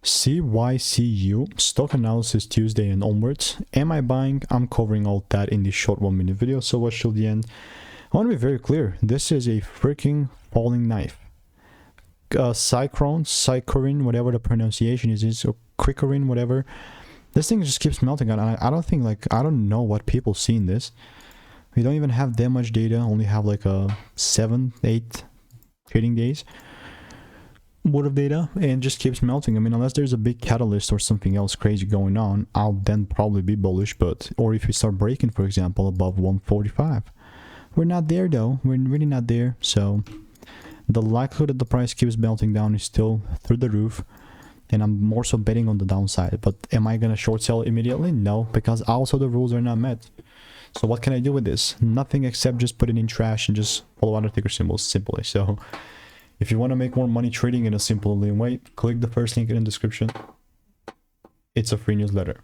CYCU, stock analysis Tuesday and onwards. Am I buying? I'm covering all that in this short 1-minute video, so watch till the end. I want to be very clear, this is a freaking falling knife. Cycurion, whatever the pronunciation is, or Cycurion, whatever. This thing just keeps melting, and I don't think, like, I don't know what people see in this. We don't even have that much data, only have like a 7-8 trading days worth of data, and just keeps melting. I mean, unless there's a big catalyst or something else crazy going on, I'll then probably be bullish. But or if we start breaking, for example, above 145, we're not there though. We're really not there. So the likelihood that the price keeps melting down is still through the roof, and I'm more so betting on the downside. But am I gonna short sell immediately? No, because also the rules are not met. So what can I do with this? Nothing except just put it in trash and just follow other ticker symbols simply. So if you want to make more money trading in a simple way, click the first link in the description. It's a free newsletter.